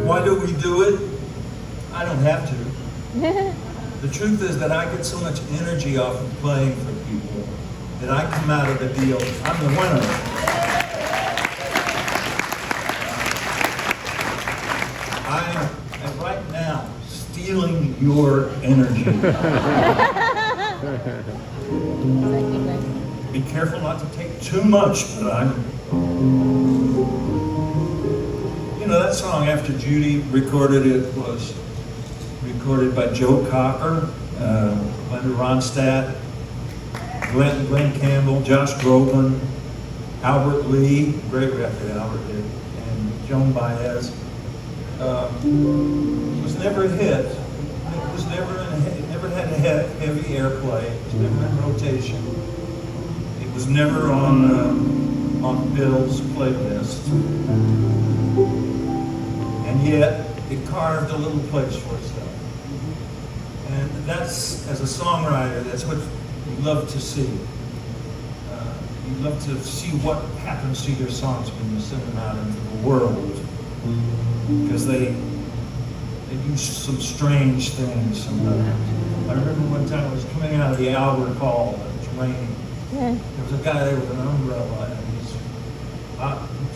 Why do we do it? I don't have to. The truth is that I get so much energy off of playing for people that I come out of the deal, I'm the winner. I am right now stealing your energy. Be careful not to take too much, but you know, that song After Judy recorded it was recorded by Joe Cocker, Linda Ronstadt, Glen Campbell, Josh Groban, Albert Lee, great record Albert did, and Joan Baez. It was never a hit. It was never it never had a heavy airplay. It was never in rotation. It was never on Bill's playlist. And yet, it carved a little place for itself. And that's, as a songwriter, that's what you love to see. You love to see what happens to your songs when you send them out into the world. Because they do some strange things sometimes. I remember one time I was coming out of the Albert Hall, and it was raining. There was a guy there with an umbrella, and he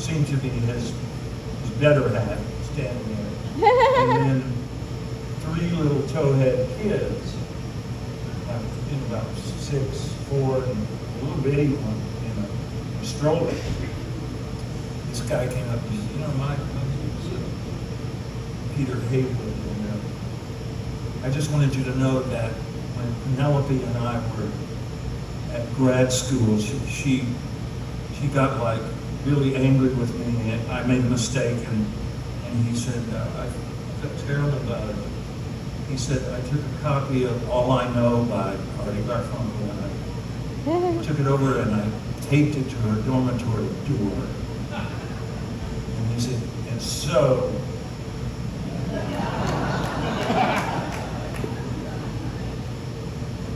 seemed to be his better hat standing there. And then three little towhead kids, about 6, 4, and a little bitty one in a stroller. This guy came up and said, you know, my name's Peter Haywood. And, I just wanted you to know that when Penelope and I were at grad school, she got like really angry with me, and I made a mistake, and he said, I felt terrible about it. He said, I took a copy of All I Know by Artie Garfunkel, and I took it over and I taped it to her dormitory door. And he said, and so,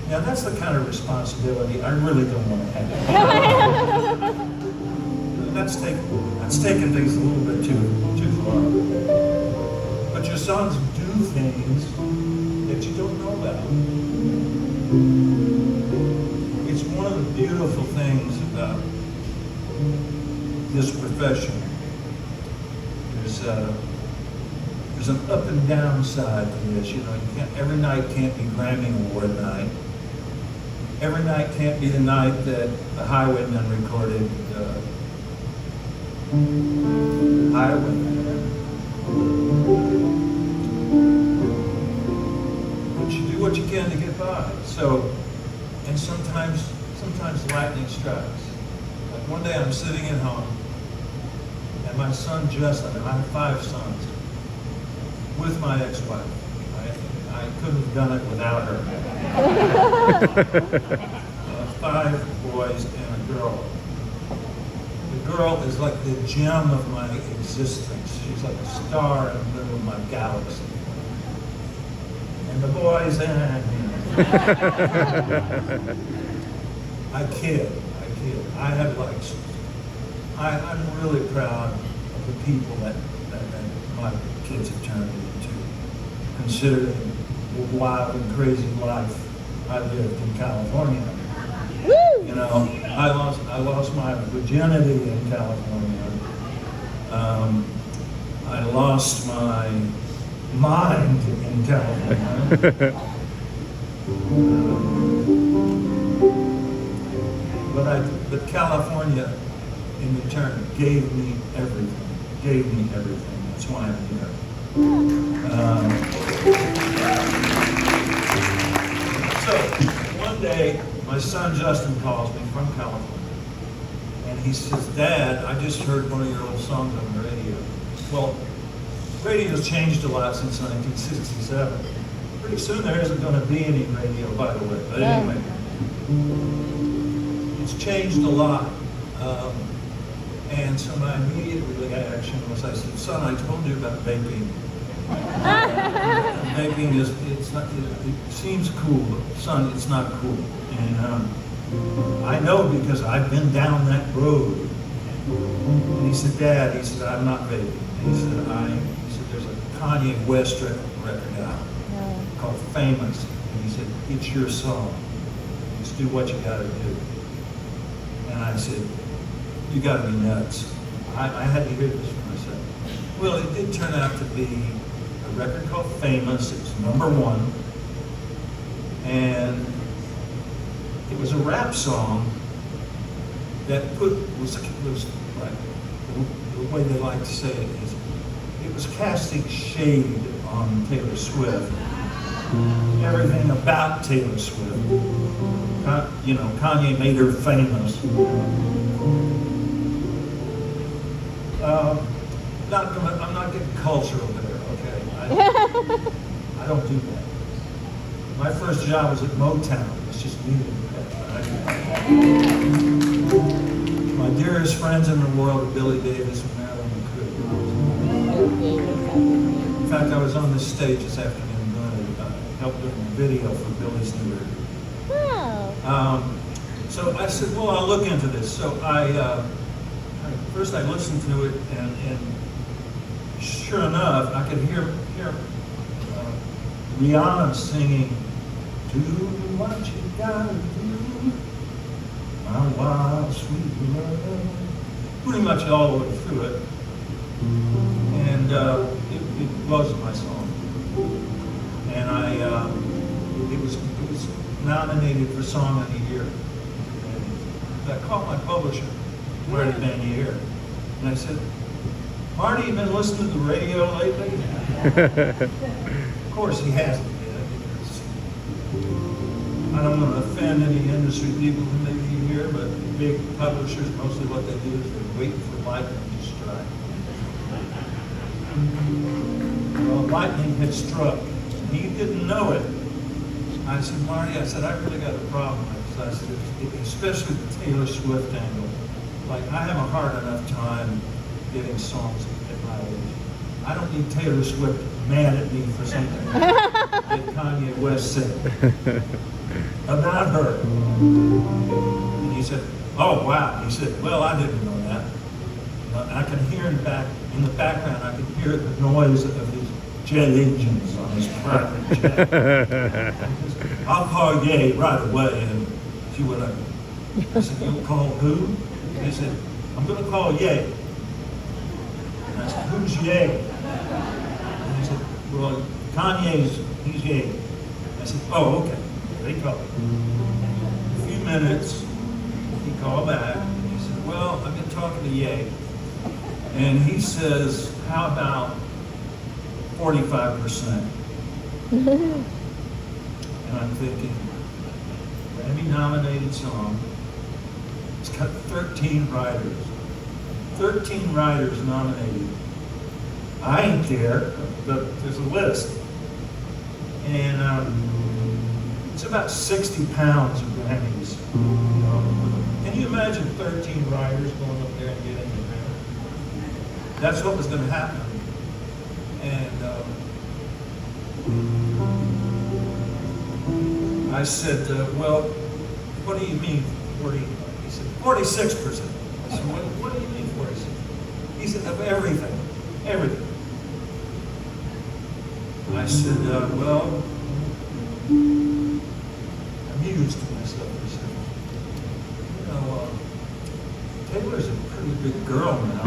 now that's the kind of responsibility I really don't want to have. That's taking things a little bit too far. But your songs do things that you don't know about. It's one of the beautiful things about this profession. There's an up and down side to this. You know, every night can't be Grammy Award night. Every night can't be the night that the Highwaymen recorded Highwaymen. But you do what you can to get by. So, and sometimes lightning strikes. Like one day I'm sitting at home, and my son Justin, and I have 5 sons, with my ex-wife. I couldn't have done it without her. 5 boys and a girl. The girl is like the gem of my existence. She's like a star in the middle of my galaxy. And the boys, I kid. I have like, I'm really proud of the people that my kids have turned into, considering the wild and crazy life I lived in California. Woo! You know, I lost my virginity in California. I lost my mind in California. But California, in return, gave me everything. That's why I'm here. So one day, my son Justin calls me from California, and he says, Dad, I just heard one of your old songs on the radio. Well, radio's changed a lot since 1967. Pretty soon there isn't going to be any radio, by the way. But anyway, it's changed a lot. And so my immediate reaction was, I said, son, I told you about vaping. Vaping it seems cool, but son, it's not cool. And I know because I've been down that road. And he said, Dad, I'm not vaping. And he said, there's a Kanye West record out called Famous. And he said, it's your song. Just do what you gotta do. And I said, you gotta be nuts. I had to hear this for myself. Well, it did turn out to be a record called Famous. It was #1. And it was a rap song that was like, the way they like to say it is, it was casting shade on Taylor Swift. Everything about Taylor Swift. You know, Kanye made her famous. I'm not getting cultural there, okay? I don't do that. My first job was at Motown. It's just leaving that. My dearest friends in the world are Billy Davis and Marilyn McCoy. In fact, I was on this stage this afternoon doing helped doing a video for Billy's new record. Wow. So I said, well, I'll look into this. So first I listened to it, and sure enough, I could hear Rihanna singing, do what you gotta do, my wild sweet love, pretty much all the way through it. And it was my song. And it was nominated for Song of the Year. And I called my publisher, Marty Banier, and I said, Marty, you been listening to the radio lately? Of course he hasn't been, because I don't want to offend any industry people who may be here, but big publishers, mostly what they do is they wait for lightning to strike. Well, lightning had struck. He didn't know it. I said, Marty, I really got a problem with this. I said, especially the Taylor Swift angle. Like, I have a hard enough time getting songs at my age. I don't need Taylor Swift mad at me for something that Kanye West said about her. And he said, oh, wow. He said, well, I didn't know that. I can hear in the background, I can hear the noise of his jet engines on his private jet. I'll call Ye right away and see what I do. I said, you'll call who? He said, I'm going to call Ye. And I said, who's Ye? And he said, well, he's Ye. I said, oh, okay. They called. A few minutes, he called back, and he said, well, I've been talking to Ye. And he says, how about 45%? And I'm thinking, Grammy-nominated song. It's got 13 writers. 13 writers nominated. I ain't there, but there's a list. And it's about 60 pounds of Grammys. Can you imagine 13 writers going up there and getting a Grammy? That's what was going to happen. And I said, well, what do you mean 40? He said, 46%. I said, what do you mean 46? He said, of everything, everything. I said, well, I mused to myself for a second. Taylor's a pretty big girl now.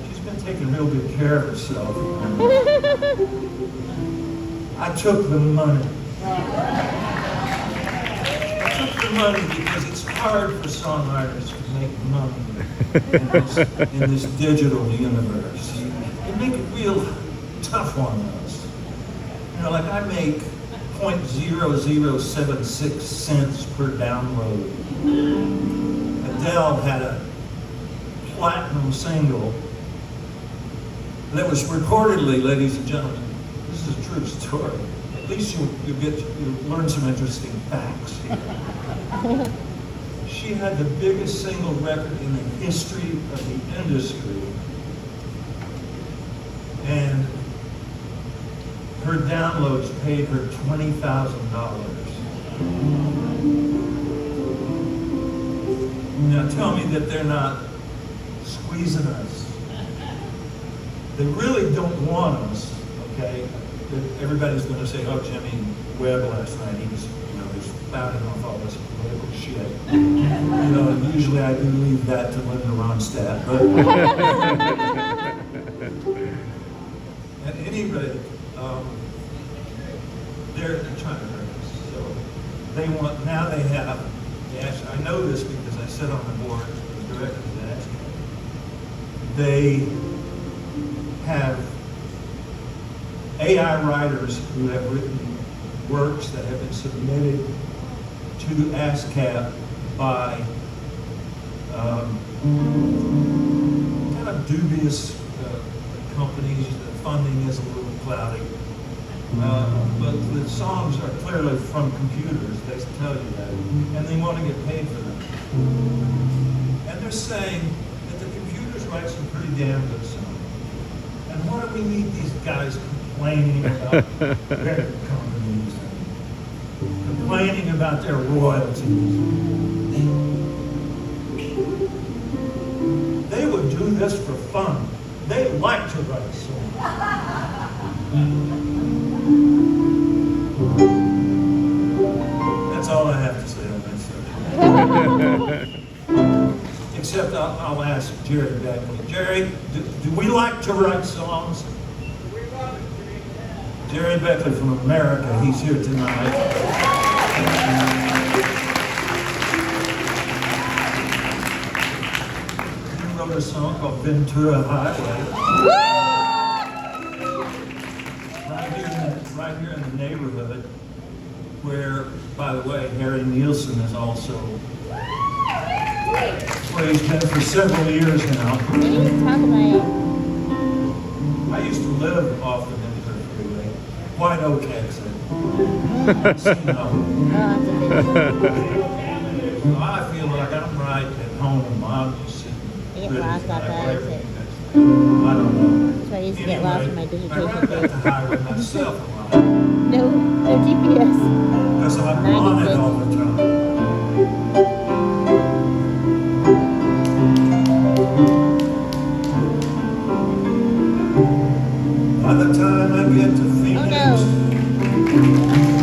She's been taking real good care of herself. I took the money. Because it's hard for songwriters to make money in this digital universe. They make it real tough on us. Like I make 0.0076 cents per download. Adele had a platinum single that was reportedly, ladies and gentlemen, this is a true story. At least you'll learn some interesting facts here. She had the biggest single record in the history of the industry, and her downloads paid her $20,000. Now tell me that they're not squeezing us. they really don't want us, okay? Everybody's going to say, oh, Jimmy Webb last night, he was, he was spouting off all this political shit. And usually I do leave that to Linda Ronstadt, but at any rate, they're trying to hurt us. So they want, now they have, I know this because I sit on the board of directors of that. They have AI writers who have written works that have been submitted to ASCAP by kind of dubious companies. The funding is a little cloudy. But the songs are clearly from computers, they tell you that, and they want to get paid for them. And they're saying that the computers write some pretty damn good songs. And what do we need these guys complaining about record companies, complaining about their royalties? They would do this for fun. They like to write songs. That's all I have to say on that subject. Except I'll ask Jerry Beckley. Jerry, do we like to write songs? Jerry Beckley from America, he's here tonight. He wrote a song called Ventura Highway. Right here in the neighborhood, where, by the way, Harry Nielsen is also, where he's been for several years now. We need to talk about it. I used to live off the Ventura Freeway, White Oak exit. So I feel like I'm right at home. I'm just sitting. I get lost off that exit. I don't know. So I used to get lost in my I dissertation ride that phase. highway myself a lot. No GPS. Because I'm on it all the time. By the time I get to Phoenix, Oh no.